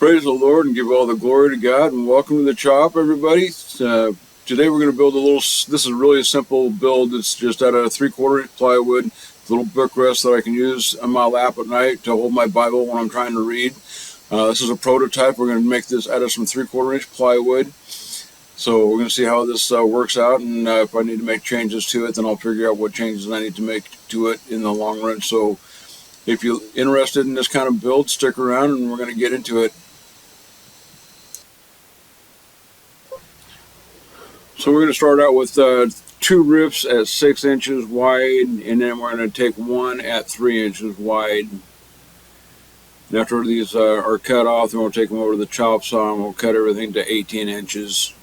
Praise the Lord and give all the glory to God, and welcome to the shop, everybody. Today we're going to build a little, this is really a simple build. It's just out of 3/4 inch plywood, little bookrest that I can use on my lap at night to hold my Bible when I'm trying to read. This is a prototype. We're going to make this out of some 3/4 inch plywood. So we're going to see how this works out, and if I need to make changes to it, then I'll figure out what changes I need to make to it in the long run. So if you're interested in this kind of build, stick around and we're going to get into it. So we're going to start out with 2 rips at 6 inches wide, and then we're going to take one at 3 inches wide. And after these are cut off, then we'll take them over to the chop saw and we'll cut everything to 18 inches.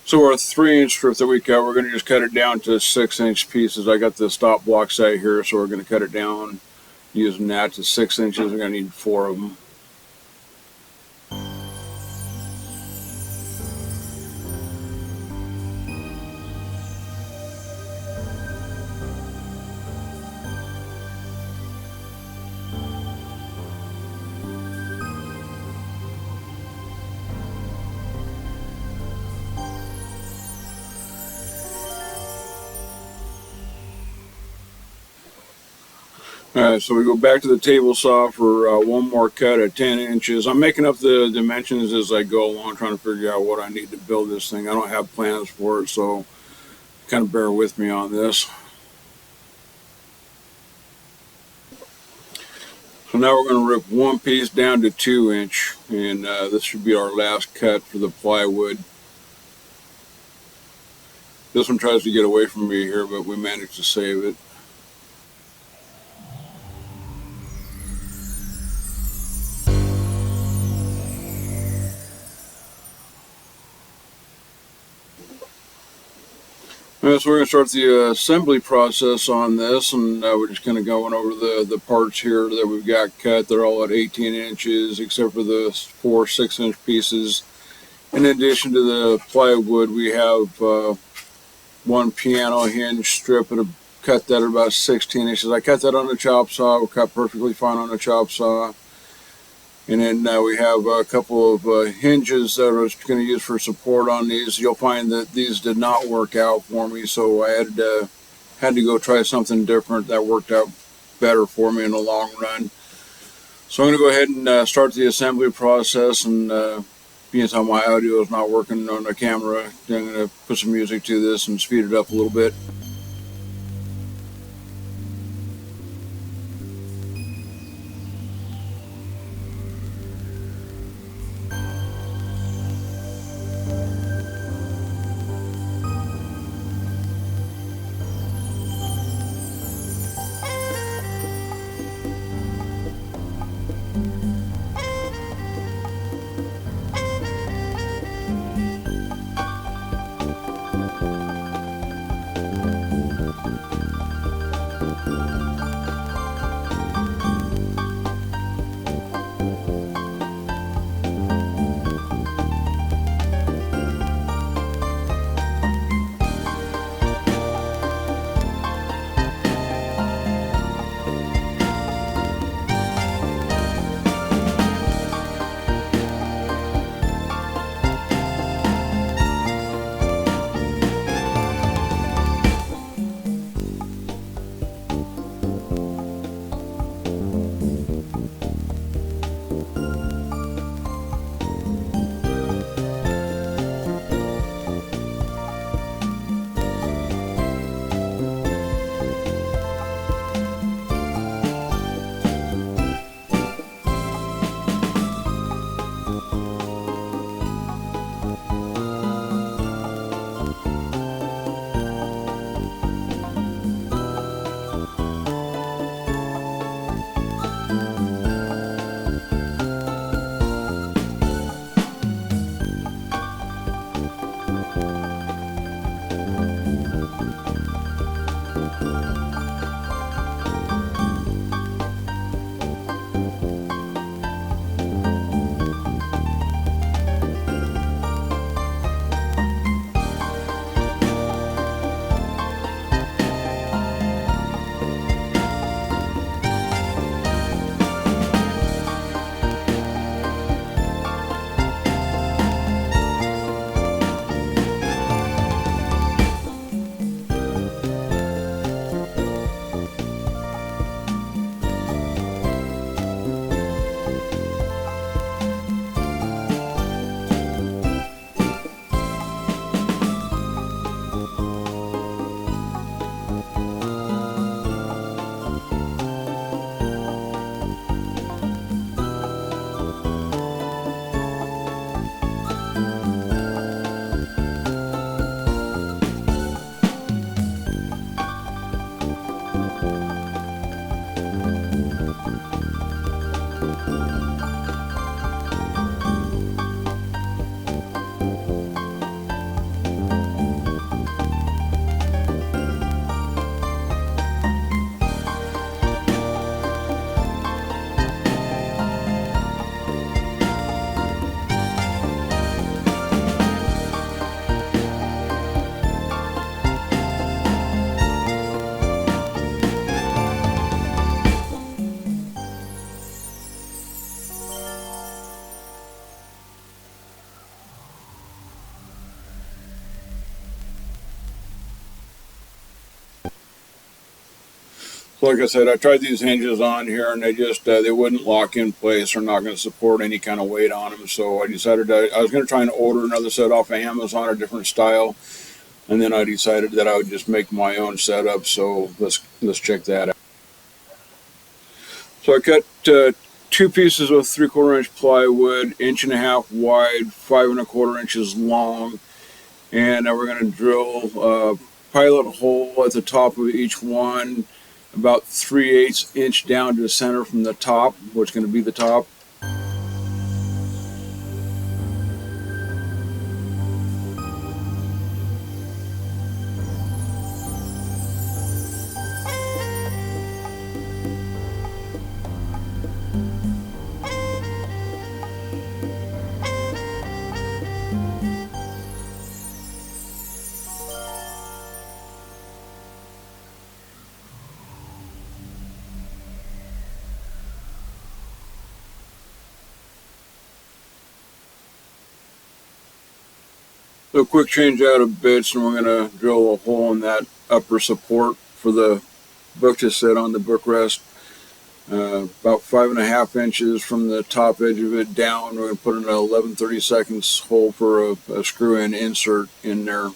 So our 3-inch strip that we cut, we're going to just cut it down to 6-inch pieces. I got the stop block set here, so we're going to cut it down using that to 6 inches. We're going to need 4 of them. Alright, so we go back to the table saw for one more cut at 10 inches. I'm making up the dimensions as I go along, trying to figure out what I need to build this thing. I don't have plans for it, so kind of bear with me on this. So now we're going to rip one piece down to 2 inch, and this should be our last cut for the plywood. This one tries to get away from me here, but we managed to save it. So we're going to start the assembly process on this, and we're just kind of going over the parts here that we've got cut. They're all at 18 inches except for the 4 6-inch pieces. In addition to the plywood, we have one piano hinge strip and cut that at about 16 inches. I cut that on the chop saw. It will cut perfectly fine on the chop saw. And then we have a couple of hinges that I was going to use for support on these. You'll find that these did not work out for me, so I had to go try something different that worked out better for me in the long run. So I'm going to go ahead and start the assembly process, and being as how my audio is not working on the camera, I'm going to put some music to this and speed it up a little bit. So like I said, I tried these hinges on here and they wouldn't lock in place. They're not going to support any kind of weight on them. So I decided I was going to try and order another set off of Amazon, a different style. And then I decided that I would just make my own setup. So let's check that out. So I cut two pieces of 3/4 inch plywood, 1.5 inches wide, 5 1/4 inches long. And now we're going to drill a pilot hole at the top of each one, about 3/8 inch down to the center from the top, what's going to be the top. So quick change out of bits, and we're going to drill a hole in that upper support for the book to sit on the bookrest. About 5 1/2 inches from the top edge of it down. We're going to put in an 11/32 hole for a screw-in insert in there.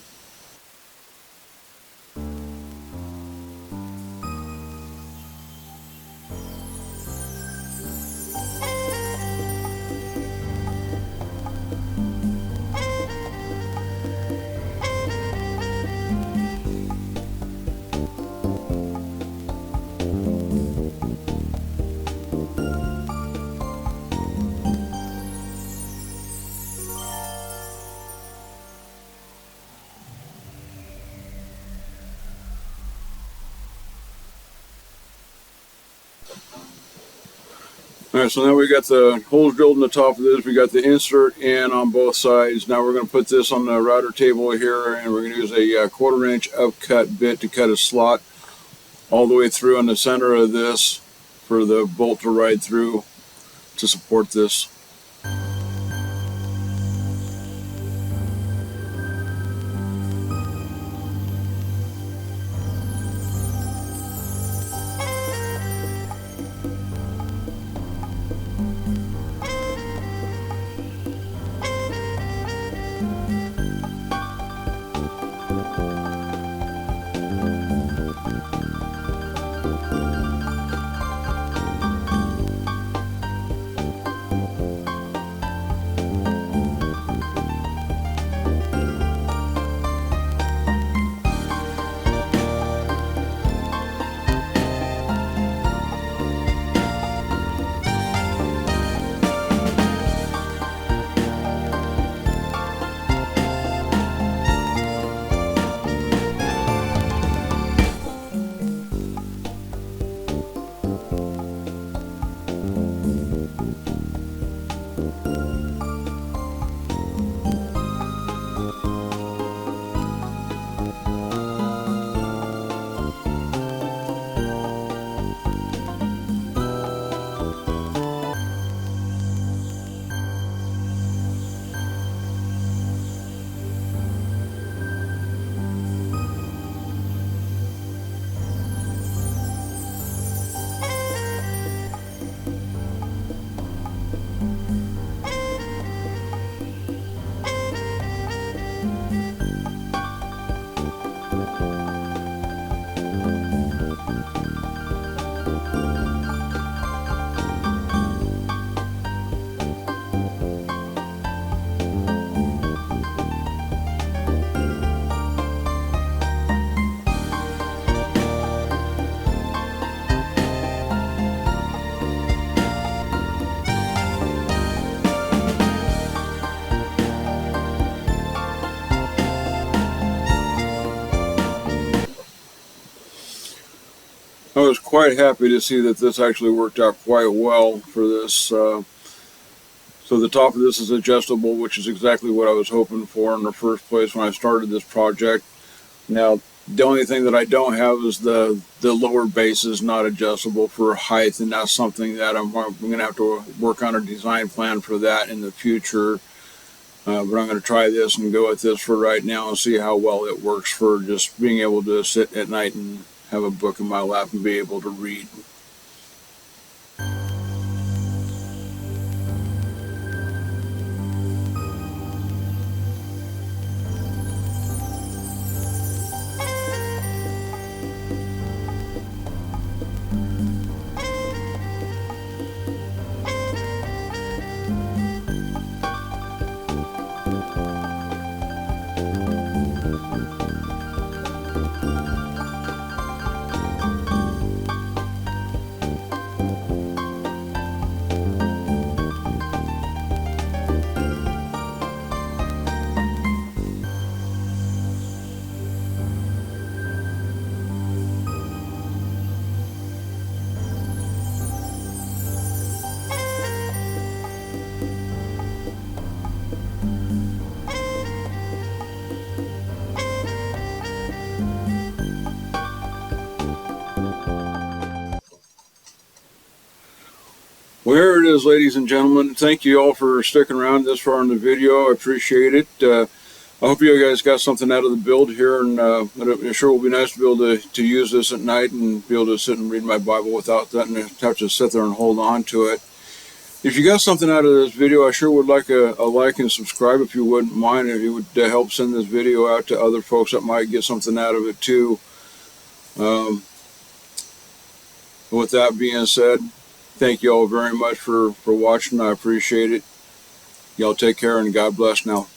Alright, so now we got the holes drilled in the top of this. We got the insert in on both sides. Now we're going to put this on the router table here, and we're going to use a 1/4 inch upcut bit to cut a slot all the way through in the center of this for the bolt to ride through to support this. I was quite happy to see that this actually worked out quite well for this. So the top of this is adjustable, which is exactly what I was hoping for in the first place when I started this project. Now, the only thing that I don't have is the lower base is not adjustable for height, and that's something that I'm going to have to work on a design plan for that in the future. But I'm going to try this and go with this for right now and see how well it works for just being able to sit at night and have a book in my lap and be able to read. Well, here it is, ladies and gentlemen. Thank you all for sticking around this far in the video. I appreciate it. I hope you guys got something out of the build here, and it sure will be nice to be able to use this at night and be able to sit and read my Bible without that and have to sit there and hold on to it. If you got something out of this video, I sure would like a like and subscribe if you wouldn't mind. If you would help send this video out to other folks that might get something out of it too. With that being said, thank you all very much for watching. I appreciate it. Y'all take care and God bless now.